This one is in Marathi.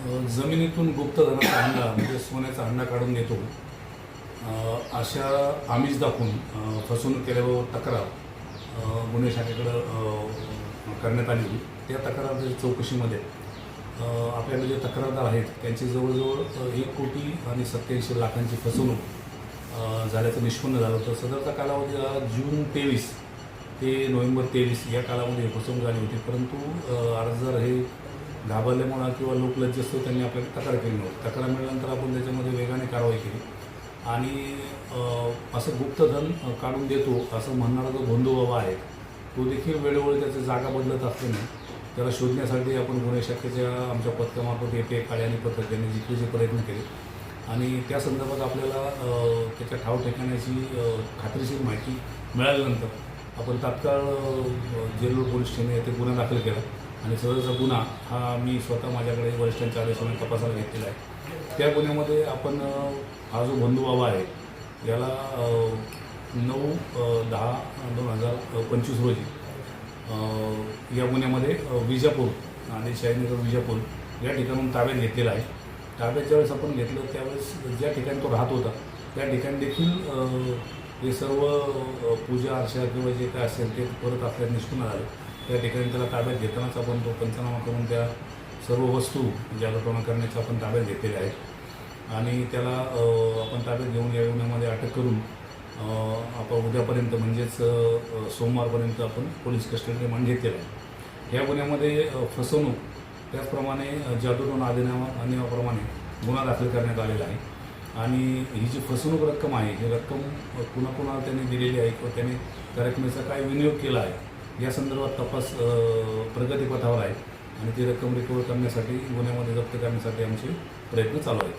जमिनीतून गुप्तधनाचा हंडा म्हणजे सोन्याचा हंडा काढून देतो अशा आमिष दाखवून फसवणूक केल्यावर तक्रार गुन्हे शाखेकडं करण्यात आली होती। त्या तक्रार चौकशीमध्ये आपल्याकडे जे तक्रारदार आहेत त्यांची जवळजवळ 1,87,00,000 फसवणूक झाल्याचं निष्पन्न झालं होतं। सदरचा कालावधी जून 23 ते नोव्हेंबर 23 या कालामध्ये फसवणूक झाली होती, परंतु अर्जदार हे घाबरल्यामुळे किंवा लोकलज्जस्तव त्यांनी आपल्याला तक्रार केली नव्हती। तक्रार मिळाल्यानंतर आपण त्याच्यामध्ये वेगाने कारवाई केली आणि असं गुप्तधन काढून देतो असं म्हणणारा जो बंधूबाबा आहे तो देखील वेळोवेळी त्याची जागा बदलत असल्याने त्याला शोधण्यासाठी आपण गुन्हे शाखेच्या आमच्या पथकामार्फत येथे काळे आणि पथक यांनी जिकीचे प्रयत्न केले आणि त्या संदर्भात आपल्याला त्याच्या ठाव ठिकाणाची खात्रीशीर माहिती मिळाल्यानंतर आपण तात्काळ जेलरोड पोलीस ठाणे येथे गुन्हा दाखल केला आणि सदरचा गुन्हा हा मी स्वतः माझ्याकडे वरिष्ठांच्या आदेशाने तपासायला घेतलेला आहे। त्या गुन्ह्यामध्ये आपण हा जो बंधूबाबा आहे याला 9/10/2025 रोजी या गुन्ह्यामध्ये विजापूर आणि शाहीनगर विजापूर या ठिकाणून ताब्यात घेतलेला आहे। ताब्यात ज्यावेळेस आपण घेतलं त्यावेळेस ज्या ठिकाणी तो राहत होता त्या ठिकाणी देखील हे सर्व पूजा अर्चा किंवा जे काय असेल ते परत आपल्याला निष्पन्न झालं। त्या ठिकाणी त्याला ताब्यात घेतानाच आपण तो पंचनामा करून त्या सर्व वस्तू ज्या लुटवणा करण्याच्या आपण ताब्यात घेतलेल्या आहेत आणि त्याला आपण ताब्यात घेऊन या गुन्ह्यामध्ये अटक करून आपण उद्यापर्यंत म्हणजेच सोमवारपर्यंत आपण पोलीस कस्टडी रिमांड घेतलेला आहे। या गुन्ह्यामध्ये फसवणूक त्याचप्रमाणे जादूटोणा अधिनियमाप्रमाणे गुन्हा दाखल करण्यात आलेला आहे आणि ही जी फसवणूक रक्कम आहे ही रक्कम कुणाकुणाला त्यांनी दिलेली आहे किंवा त्याने त्या रकमेचा काय विनियोग केला आहे या संदर्भात तपास प्रगतीपथावर आहे आणि ती रक्कम रिकवर करण्यासाठी गुन्ह्यामध्ये जप्त करण्यासाठी आमचे प्रयत्न चालू आहेत।